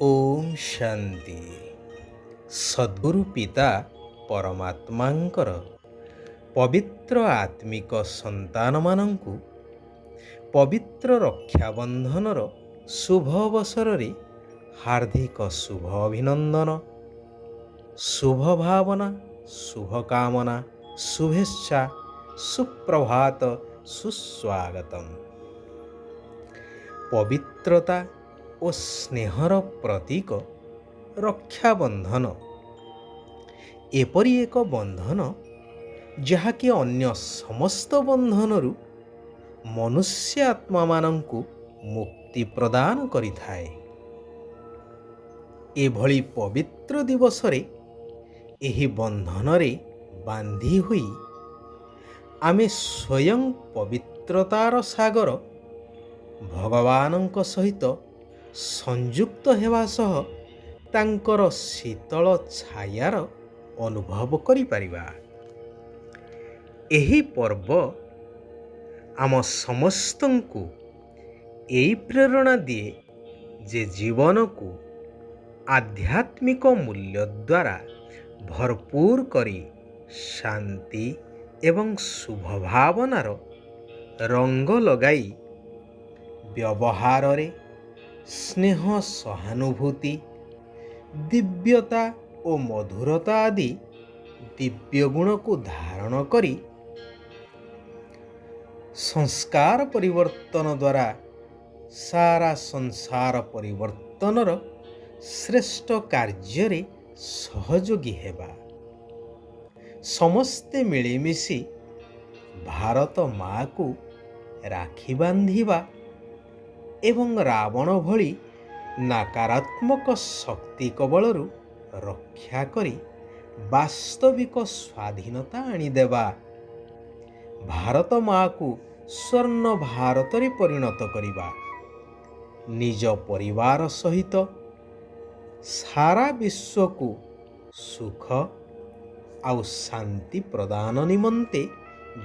ଓମ୍ ଶାନ୍ତି। ସଦ୍ଗୁରୁ ପିତା ପରମାତ୍ମାଙ୍କର ପବିତ୍ର ଆତ୍ମିକ ସନ୍ତାନମାନଙ୍କୁ ପବିତ୍ର ରକ୍ଷାବନ୍ଧନର ଶୁଭ ଅବସରରେ ହାର୍ଦ୍ଦିକ ଶୁଭ ଅଭିନନ୍ଦନ, ଶୁଭ ଭାବନା, ଶୁଭକାମନା, ଶୁଭେଚ୍ଛା, ସୁପ୍ରଭାତ, ସୁସ୍ୱାଗତମ୍। ପବିତ୍ରତା ଓ ସ୍ନେହର ପ୍ରତୀକ ରକ୍ଷାବନ୍ଧନ ଏପରି ଏକ ବନ୍ଧନ ଯାହାକି ଅନ୍ୟ ସମସ୍ତ ବନ୍ଧନରୁ ମନୁଷ୍ୟ ଆତ୍ମାମାନଙ୍କୁ ମୁକ୍ତି ପ୍ରଦାନ କରିଥାଏ। ଏଭଳି ପବିତ୍ର ଦିବସରେ ଏହି ବନ୍ଧନରେ ବାନ୍ଧି ହୋଇ ଆମେ ସ୍ୱୟଂ ପବିତ୍ରତାର ସାଗର ଭଗବାନଙ୍କ ସହିତ ସଂଯୁକ୍ତ ହେବା ସହ ତାଙ୍କର ଶୀତଳ ଛାୟାର ଅନୁଭବ କରିପାରିବା। ଏହି ପର୍ବ ଆମ ସମସ୍ତଙ୍କୁ ଏହି ପ୍ରେରଣା ଦିଏ ଯେ ଜୀବନକୁ ଆଧ୍ୟାତ୍ମିକ ମୂଲ୍ୟ ଦ୍ୱାରା ଭରପୁର କରି ଶାନ୍ତି ଏବଂ ଶୁଭ ଭାବନାର ରଙ୍ଗ ଲଗାଇ ବ୍ୟବହାରରେ ସ୍ନେହ, ସହାନୁଭୂତି, ଦିବ୍ୟତା ଓ ମଧୁରତା ଆଦି ଦିବ୍ୟ ଗୁଣକୁ ଧାରଣ କରି ସଂସ୍କାର ପରିବର୍ତ୍ତନ ଦ୍ୱାରା ସାରା ସଂସାର ପରିବର୍ତ୍ତନର ଶ୍ରେଷ୍ଠ କାର୍ଯ୍ୟରେ ସହଯୋଗୀ ହେବା। ସମସ୍ତେ ମିଳିମିଶି ଭାରତ ମାଆକୁ ରାକ୍ଷୀ ବାନ୍ଧିବା ଏବଂ ରାବଣ ଭଳି ନକାରାତ୍ମକ ଶକ୍ତି କବଳରୁ ରକ୍ଷା କରି ବାସ୍ତବିକ ସ୍ୱାଧୀନତା ଆଣିଦେବା। ଭାରତ ମାଆକୁ ସ୍ୱର୍ଣ୍ଣ ଭାରତରେ ପରିଣତ କରିବା। ନିଜ ପରିବାର ସହିତ ସାରା ବିଶ୍ୱକୁ ସୁଖ ଆଉ ଶାନ୍ତି ପ୍ରଦାନ ନିମନ୍ତେ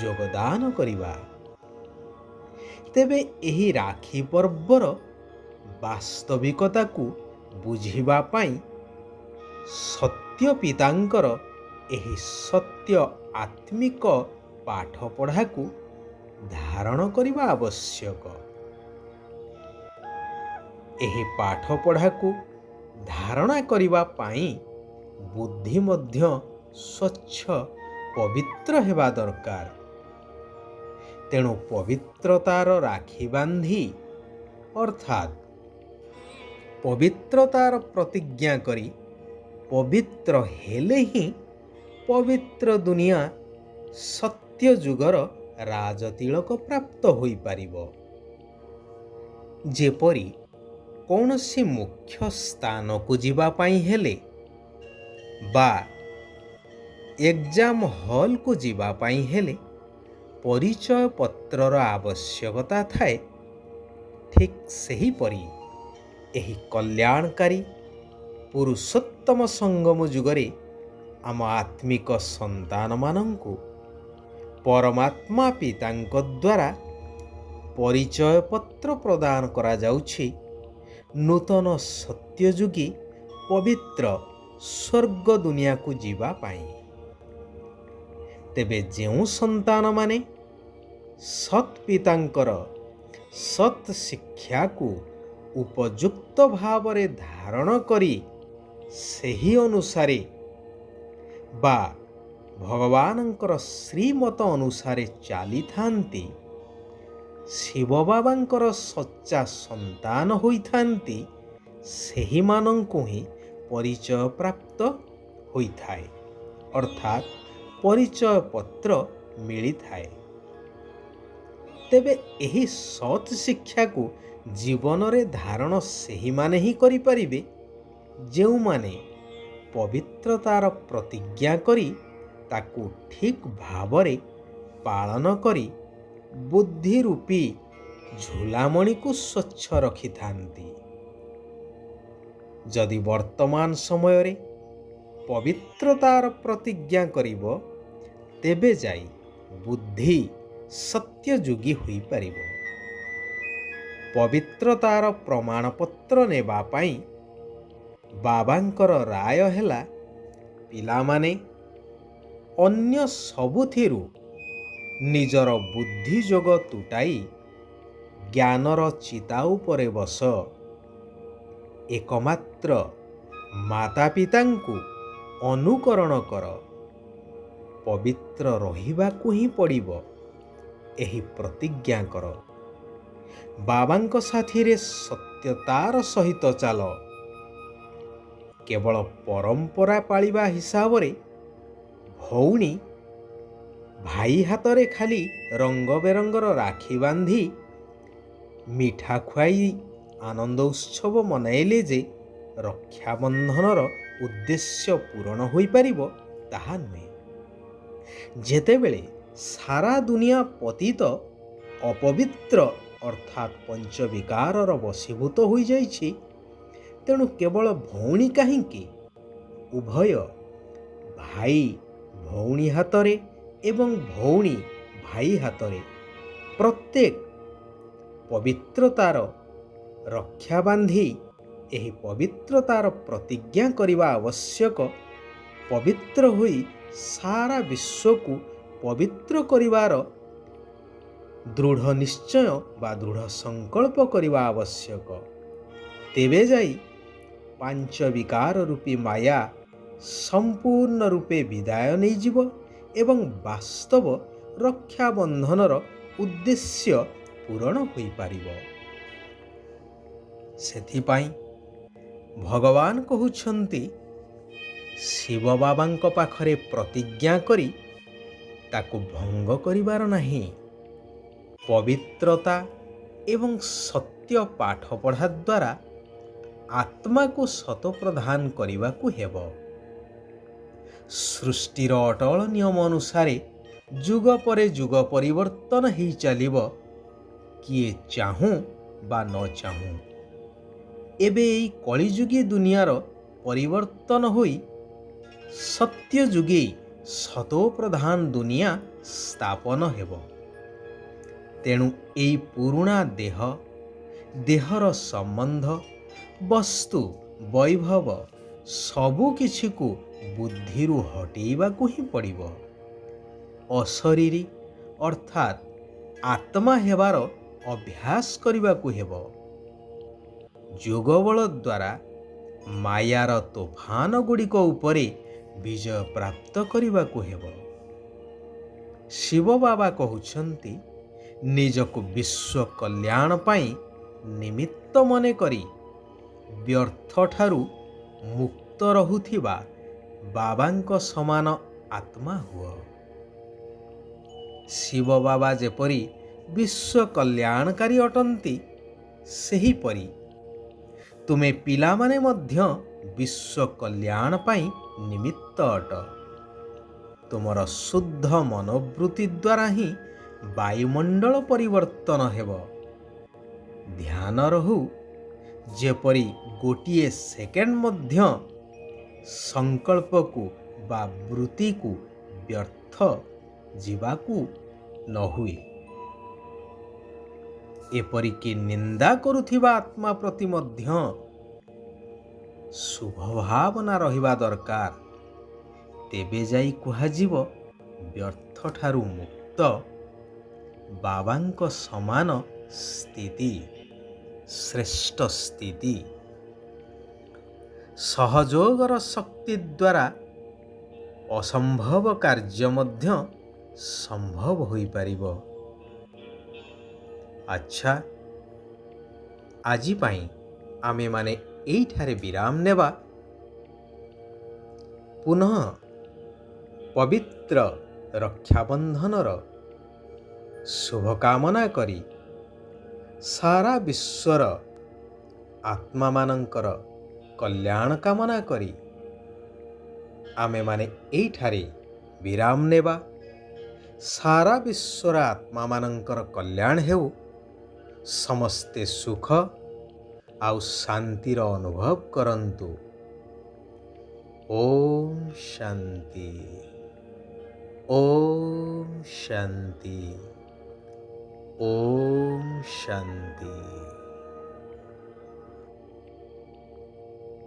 ଯୋଗଦାନ କରିବା। ତେବେ ଏହି ରାକ୍ଷୀ ପର୍ବର ବାସ୍ତବିକତାକୁ ବୁଝିବା ପାଇଁ ସତ୍ୟ ପିତାଙ୍କର ଏହି ସତ୍ୟ ଆତ୍ମିକ ପାଠପଢ଼ାକୁ ଧାରଣ କରିବା ଆବଶ୍ୟକ। ଏହି ପାଠପଢ଼ାକୁ ଧାରଣା କରିବା ପାଇଁ ବୁଦ୍ଧି ମଧ୍ୟ ସ୍ୱଚ୍ଛ ପବିତ୍ର ହେବା ଦରକାର। ତେଣୁ ପବିତ୍ରତାର ରାକ୍ଷୀ ବାନ୍ଧି ଅର୍ଥାତ୍ ପବିତ୍ରତାର ପ୍ରତିଜ୍ଞା କରି ପବିତ୍ର ହେଲେ ହିଁ ପବିତ୍ର ଦୁନିଆ ସତ୍ୟ ଯୁଗର ରାଜତିଳକ ପ୍ରାପ୍ତ ହୋଇପାରିବ। ଯେପରି କୌଣସି ମୁଖ୍ୟ ସ୍ଥାନକୁ ଯିବା ପାଇଁ ହେଲେ ବା ଏକ୍ଜାମ ହଲ୍କୁ ଯିବା ପାଇଁ ହେଲେ ପରିଚୟ ପତ୍ରର ଆବଶ୍ୟକତା ଥାଏ, ଠିକ୍ ସେହିପରି ଏହି କଲ୍ୟାଣକାରୀ ପୁରୁଷୋତ୍ତମ ସଙ୍ଗମ ଯୁଗରେ ଆମ ଆତ୍ମିକ ସନ୍ତାନମାନଙ୍କୁ ପରମାତ୍ମା ପିତାଙ୍କ ଦ୍ୱାରା ପରିଚୟ ପତ୍ର ପ୍ରଦାନ କରାଯାଉଛି ନୂତନ ସତ୍ୟଯୁଗୀ ପବିତ୍ର ସ୍ୱର୍ଗ ଦୁନିଆକୁ ଯିବା ପାଇଁ। ତେବେ ଯେଉଁ ସନ୍ତାନମାନେ ସତ୍ ପିତାଙ୍କର ସତ୍ ଶିକ୍ଷାକୁ ଉପଯୁକ୍ତ ଭାବରେ ଧାରଣ କରି ସେହି ଅନୁସାରେ ବା ଭଗବାନଙ୍କର ଶ୍ରୀମତ ଅନୁସାରେ ଚାଲିଥାନ୍ତି, ଶିବ ବାବାଙ୍କର ସଚ୍ଚା ସନ୍ତାନ ହୋଇଥାନ୍ତି, ସେହିମାନଙ୍କୁ ହିଁ ପରିଚୟ ପ୍ରାପ୍ତ ହୋଇଥାଏ, ଅର୍ଥାତ୍ ପରିଚୟ ପତ୍ର ମିଳିଥାଏ। ତେବେ ଏହି ସତ୍ ଶିକ୍ଷାକୁ ଜୀବନରେ ଧାରଣ ସେହିମାନେ ହିଁ କରିପାରିବେ ଯେଉଁମାନେ ପବିତ୍ରତାର ପ୍ରତିଜ୍ଞା କରି ତାକୁ ଠିକ୍ ଭାବରେ ପାଳନ କରି ବୁଦ୍ଧି ରୂପୀ ଝୁଲାମଣିକୁ ସ୍ୱଚ୍ଛ ରଖିଥାନ୍ତି। ଯଦି ବର୍ତ୍ତମାନ ସମୟରେ ପବିତ୍ରତାର ପ୍ରତିଜ୍ଞା କରିବ, ତେବେ ଯାଇ ବୁଦ୍ଧି ସତ୍ୟଯୋଗୀ ହୋଇପାରିବ। ପବିତ୍ରତାର ପ୍ରମାଣପତ୍ର ନେବା ପାଇଁ ବାବାଙ୍କର ରାୟ ହେଲା ପିଲାମାନେ ଅନ୍ୟ ସବୁଥିରୁ ନିଜର ବୁଦ୍ଧି ଯୋଗ ତୁଟାଇ ଜ୍ଞାନର ଚିତା ଉପରେ ବସ। ଏକମାତ୍ର ମାତା ପିତାଙ୍କୁ ଅନୁକରଣ କର। ପବିତ୍ର ରହିବାକୁ ହିଁ ପଡ଼ିବ। ଏହି ପ୍ରତିଜ୍ଞା କର। ବାବାଙ୍କ ସାଥିରେ ସତ୍ୟତାର ସହିତ ଚାଲ। କେବଳ ପରମ୍ପରା ପାଳିବା ହିସାବରେ ଭଉଣୀ ଭାଇ ହାତରେ ଖାଲି ରଙ୍ଗ ବେରଙ୍ଗର ରାକ୍ଷୀ ବାନ୍ଧି ମିଠା ଖୁଆଇ ଆନନ୍ଦ ଉତ୍ସବ ମନାଇଲେ ଯେ ରକ୍ଷାବନ୍ଧନର ଉଦ୍ଦେଶ୍ୟ ପୂରଣ ହୋଇପାରିବ ତାହା ନୁହେଁ। ଯେତେବେଳେ ସାରା ଦୁନିଆ ପତିତ ଅପବିତ୍ର ଅର୍ଥାତ୍ ପଞ୍ଚବିକାରର ବଶୀଭୂତ ହୋଇଯାଇଛି, ତେଣୁ କେବଳ ଭଉଣୀ କାହିଁକି ଉଭୟ ଭାଇ ଭଉଣୀ ହାତରେ ଏବଂ ଭଉଣୀ ଭାଇ ହାତରେ ପ୍ରତ୍ୟେକ ପବିତ୍ରତାର ରକ୍ଷା ବାନ୍ଧି ଏହି ପବିତ୍ରତାର ପ୍ରତିଜ୍ଞା କରିବା ଆବଶ୍ୟକ। ପବିତ୍ର ହୋଇ ସାରା ବିଶ୍ୱକୁ ପବିତ୍ର କରିବାର ଦୃଢ଼ ନିଶ୍ଚୟ ବା ଦୃଢ଼ ସଂକଳ୍ପ କରିବା ଆବଶ୍ୟକ। ତେବେ ଯାଇ ପାଞ୍ଚ ବିକାର ରୂପୀ ମାୟା ସମ୍ପୂର୍ଣ୍ଣ ରୂପେ ବିଦାୟ ନେଇଯିବ ଏବଂ ବାସ୍ତବ ରକ୍ଷାବନ୍ଧନର ଉଦ୍ଦେଶ୍ୟ ପୂରଣ ହୋଇପାରିବ। ସେଥିପାଇଁ ଭଗବାନ କହୁଛନ୍ତି, ଶିବ ବାବାଙ୍କ ପାଖରେ ପ୍ରତିଜ୍ଞା କରି ତାକୁ ଭଙ୍ଗ କରିବାର ନାହିଁ। ପବିତ୍ରତା ଏବଂ ସତ୍ୟ ପାଠ ପଢ଼ା ଦ୍ୱାରା ଆତ୍ମାକୁ ସତ ପ୍ରଦାନ କରିବାକୁ ହେବ। ସୃଷ୍ଟିର ଅଟଳ ନିୟମ ଅନୁସାରେ ଯୁଗ ପରେ ଯୁଗ ପରିବର୍ତ୍ତନ ହେଇ ଚାଲିବ, କିଏ ଚାହୁଁ ବା ନ ଚାହୁଁ। ଏବେ ଏହି କଳିଯୁଗୀ ଦୁନିଆର ପରିବର୍ତ୍ତନ ହୋଇ ସତ୍ୟଯୁଗୀ ସତୋ ପ୍ରଧାନ ଦୁନିଆ ସ୍ଥାପନ ହେବ। ତେଣୁ ଏହି ପୁରୁଣା ଦେହର ସମ୍ବନ୍ଧ, ବସ୍ତୁ, ବୈଭବ ସବୁ କିଛିକୁ ବୁଦ୍ଧିରୁ ହଟେଇବାକୁ ହିଁ ପଡ଼ିବ। ଅଶରୀରୀ ଅର୍ଥାତ୍ ଆତ୍ମା ହେବାର ଅଭ୍ୟାସ କରିବାକୁ ହେବ। ଯୋଗବଳ ଦ୍ୱାରା ମାୟାର ତୋଫାନ ଗୁଡ଼ିକ ଉପରେ ବିଜୟ ପ୍ରାପ୍ତ କରିବାକୁ ହେବ। ଶିବ ବାବା କହୁଛନ୍ତି, ନିଜକୁ ବିଶ୍ୱ କଲ୍ୟାଣ ପାଇଁ ନିମିତ୍ତ ମନେ କରି ବ୍ୟର୍ଥଠାରୁ ମୁକ୍ତ ରହୁଥିବା ବାବାଙ୍କ ସମାନ ଆତ୍ମା ହୁଅ। ଶିବ ବାବା ଯେପରି ବିଶ୍ୱ କଲ୍ୟାଣକାରୀ ଅଟନ୍ତି, ସେହିପରି ତୁମେ ପିଲାମାନେ ମଧ୍ୟ ବିଶ୍ୱ କଲ୍ୟାଣ ପାଇଁ ନିମିତ୍ତ ଅଟ। ତୁମର ଶୁଦ୍ଧ ମନୋବୃତ୍ତି ଦ୍ୱାରା ହିଁ ବାୟୁମଣ୍ଡଳ ପରିବର୍ତ୍ତନ ହେବ। ଧ୍ୟାନ ରହୁ, ଯେପରି ଗୋଟିଏ ସେକେଣ୍ଡ ମଧ୍ୟ ସଂକଳ୍ପକୁ ବା ବୃତ୍ତିକୁ ବ୍ୟର୍ଥ ଯିବାକୁ ନ ହୁଏ। ଏପରିକି ନିନ୍ଦା କରୁଥିବା ଆତ୍ମା ପ୍ରତି ମଧ୍ୟ ଶୁଭ ଭାବନା ରହିବା ଦରକାର। ତେବେ ଯାଇ କୁହାଯିବ ବ୍ୟର୍ଥଠାରୁ ମୁକ୍ତ। ବାବାଙ୍କ ସମାନ ସ୍ଥିତି ଶ୍ରେଷ୍ଠ ସ୍ଥିତି। ସହଯୋଗର ଶକ୍ତି ଦ୍ୱାରା ଅସମ୍ଭବ କାର୍ଯ୍ୟ ମଧ୍ୟ ସମ୍ଭବ ହୋଇପାରିବ। ଆଚ୍ଛା, ଆଜି ପାଇଁ ଆମେମାନେ ଏଇଠାରେ ବିରାମ ନେବା। ପୁନଃ ପବିତ୍ର ରକ୍ଷାବନ୍ଧନର ଶୁଭକାମନା କରି ସାରା ବିଶ୍ୱର ଆତ୍ମାମାନଙ୍କର କଲ୍ୟାଣ କାମନା କରି ଆମେମାନେ ଏଇଠାରେ ବିରାମ ନେବା। ସାରା ବିଶ୍ୱର ଆତ୍ମାମାନଙ୍କର କଲ୍ୟାଣ ହେଉ। ସମସ୍ତେ ସୁଖ ଆଉ ଶାନ୍ତିର ଅନୁଭବ କରନ୍ତୁ। ଓମ୍ ଶାନ୍ତି, ଓମ୍ ଶାନ୍ତି, ଓମ୍ ଶାନ୍ତି।